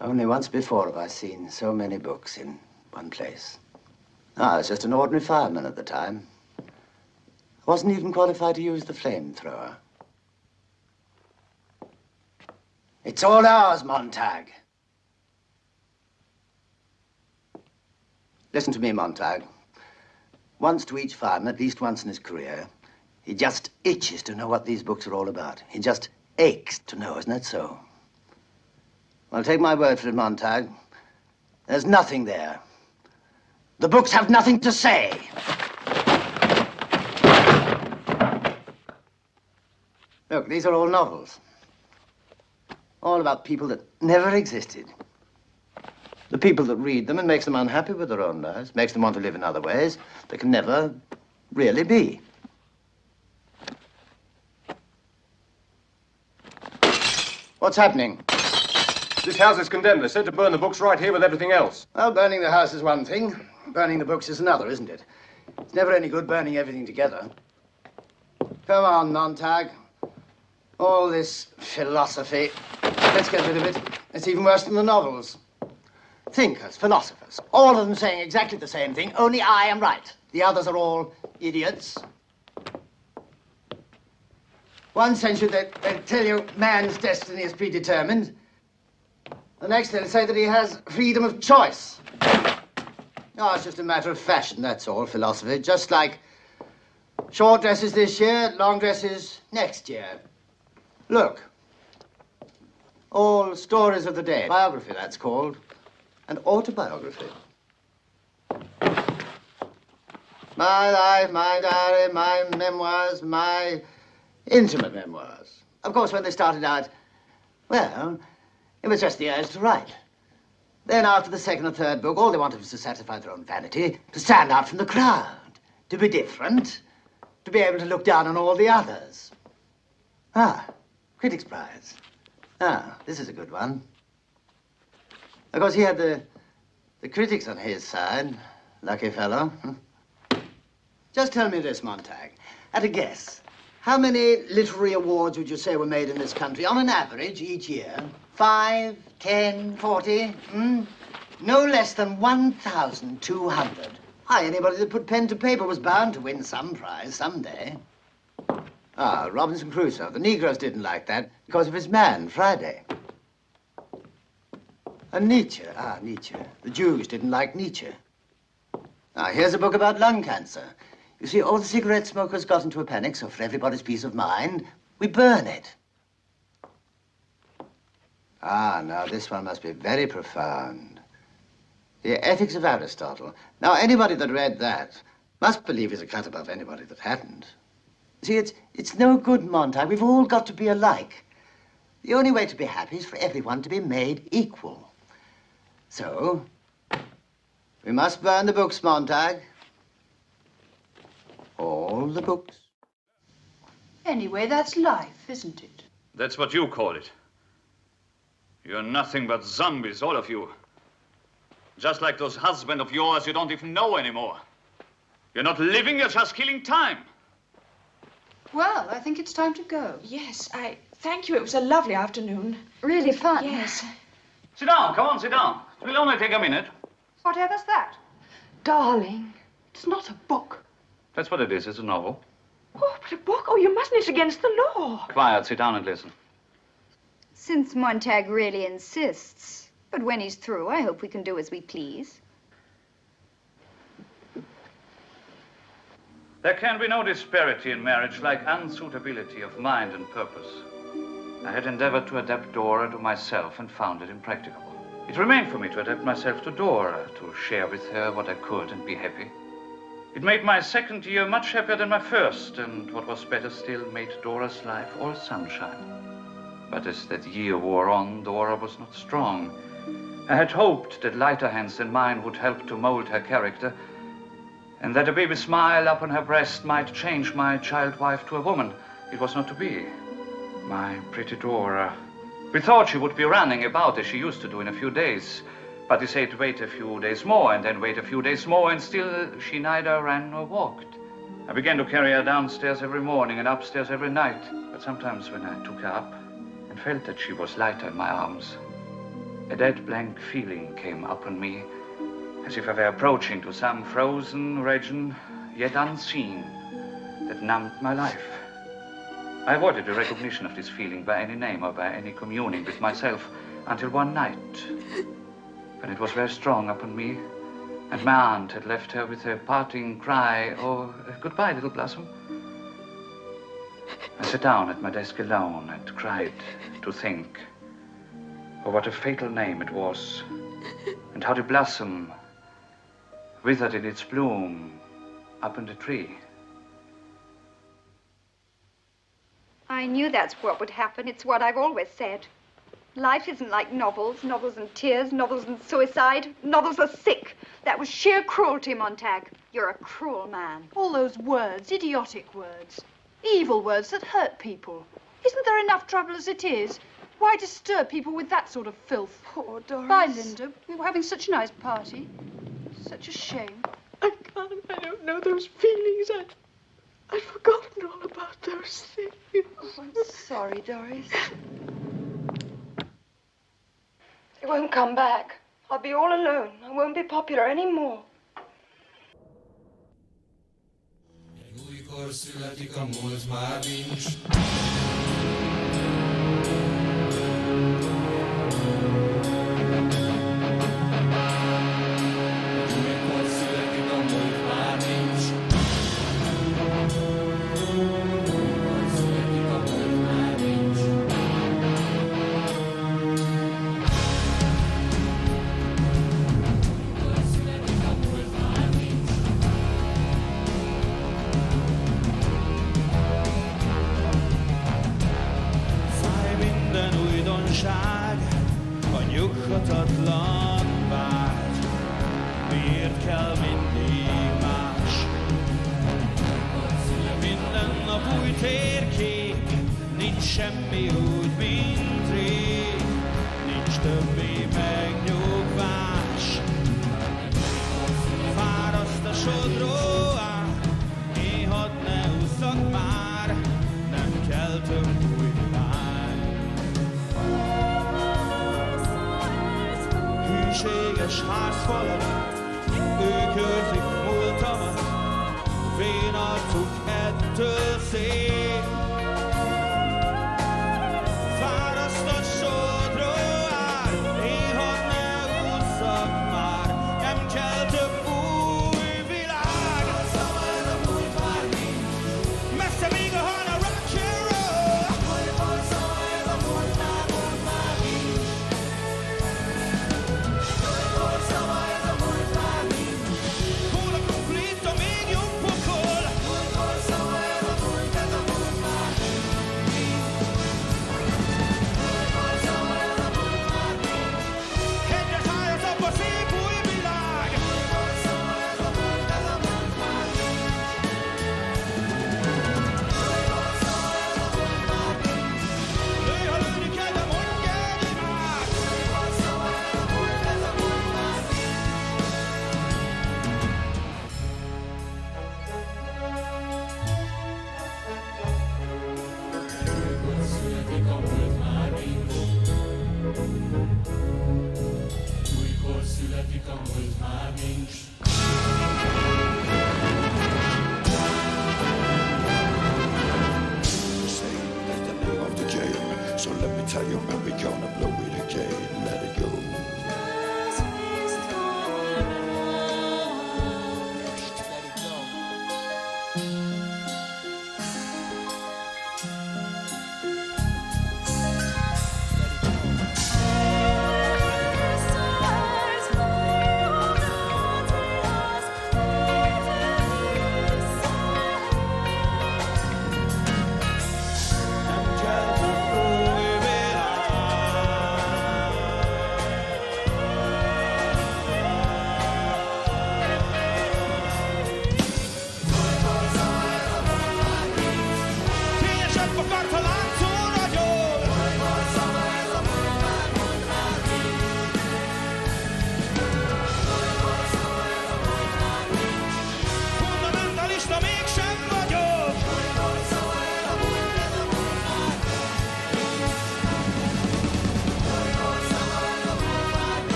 Only once before have I seen so many books in one place. I was just an ordinary fireman at the time. I wasn't even qualified to use the flamethrower. It's all ours, Montag. Listen to me, Montag. Once to each fireman, at least once in his career, he just itches to know what these books are all about. He just aches to know, isn't that so? Well, take my word for it, Montag. There's nothing there. The books have nothing to say. Look, these are all novels. All about people that never existed. The people that read them, it makes them unhappy with their own lives, makes them want to live in other ways that can never really be. What's happening? This house is condemned. They're said to burn the books right here with everything else. Well, burning the house is one thing. Burning the books is another, isn't it? It's never any good burning everything together. Come on, Montag. All this philosophy. Let's get rid of it. It's even worse than the novels. Thinkers, philosophers, all of them saying exactly the same thing, only I am right. The others are all idiots. One century they tell you man's destiny is predetermined. The next they'll say that he has freedom of choice. Oh, it's just a matter of fashion, that's all, philosophy. Just like short dresses this year, long dresses next year. Look. All stories of the day. Biography, that's called. An autobiography. My life, my diary, my memoirs, my intimate memoirs. Of course, when they started out, well, it was just the urge to write. Then after the second or third book, all they wanted was to satisfy their own vanity, to stand out from the crowd, to be different, to be able to look down on all the others. Ah, Critics' Prize. Ah, this is a good one. Of course, he had the critics on his side. Lucky fellow. Just tell me this, Montag. At a guess, how many literary awards would you say were made in this country on an average each year? 5, 10, 40? No less than 1,200. Why, anybody that put pen to paper was bound to win some prize someday. Ah, Robinson Crusoe. The Negroes didn't like that because of his man, Friday. And Nietzsche. Ah, Nietzsche. The Jews didn't like Nietzsche. Now, here's a book about lung cancer. You see, all the cigarette smokers got into a panic, so for everybody's peace of mind, we burn it. Ah, now this one must be very profound. The Ethics of Aristotle. Now, anybody that read that must believe he's a cut above anybody that hadn't. See, it's no good, Montag. We've all got to be alike. The only way to be happy is for everyone to be made equal. So, we must burn the books, Montag. All the books. Anyway, that's life, isn't it? That's what you call it. You're nothing but zombies, all of you. Just like those husbands of yours you don't even know anymore. You're not living, you're just killing time. Well, I think it's time to go. Yes, thank you. It was a lovely afternoon. Really fun. Yes. Sit down, come on, sit down. It will only take a minute. Whatever's that? Darling, it's not a book. That's what it is, it's a novel. Oh, but a book? Oh, you mustn't. It's against the law. Quiet, sit down and listen. Since Montag really insists. But when he's through, I hope we can do as we please. There can be no disparity in marriage like unsuitability of mind and purpose. I had endeavored to adapt Dora to myself and found it impracticable. It remained for me to adapt myself to Dora, to share with her what I could and be happy. It made my second year much happier than my first, and what was better still, made Dora's life all sunshine. But as that year wore on, Dora was not strong. I had hoped that lighter hands than mine would help to mold her character, and that a baby smile upon her breast might change my child wife to a woman. It was not to be. My pretty Dora. We thought she would be running about as she used to do in a few days. But he said wait a few days more, and then wait a few days more, and still she neither ran nor walked. I began to carry her downstairs every morning and upstairs every night. But sometimes when I took her up and felt that she was lighter in my arms, A dead blank feeling came upon me, as if I were approaching to some frozen region, yet unseen, that numbed my life. I avoided the recognition of this feeling by any name or by any communing with myself until one night, when it was very strong upon me, and my aunt had left her with a parting cry, "Oh, goodbye, little Blossom." I sat down at my desk alone and cried to think of what a fatal name it was, and how the blossom withered in its bloom up in the tree. I knew that's what would happen. It's what I've always said. Life isn't like novels. Novels and tears, novels and suicide. Novels are sick. That was sheer cruelty, Montag. You're a cruel man. All those words, idiotic words, evil words that hurt people. Isn't there enough trouble as it is? Why disturb people with that sort of filth? Poor Doris. Bye, Linda. We were having such a nice party. Such a shame. I can't. I don't know those feelings. I'd forgotten all about those things. Oh, I'm sorry, Doris. They won't come back. I'll be all alone. I won't be popular anymore. Újkor születik a múlt, már nincs. Újkor születik a múlt, már nincs. Újkor születik a múlt, már nincs. Újkor születik a múlt, már nincs. Fáj minden újdonság, a nyughatatlan vágy. Miért kell mindig más? Minden nap új térkép, nincs semmi úgy, mint rég. Nincs többé megnyugvás. Fáraszt a sodró ár, én hadd ne ússzak már, nem kell több új világ. Hűséges házfalak, ők őrzik múltamat, vén arcuk ettől szép. Fáraszt a sodró ár, én hadd ne ússzak már, nem kell több új világ. Messze még a hal a rock and roll. Hol a konflikt, a még jobb pokol. Egyre szájazabb a szép új világ. Lőj, ha lőni kell, de mondjál imád. Újkor születik a múlt, már nincs. Újkor születik a múlt, már nincs. Say that's the name of the game. So let me tell you, man, we gonna blow it again. Let it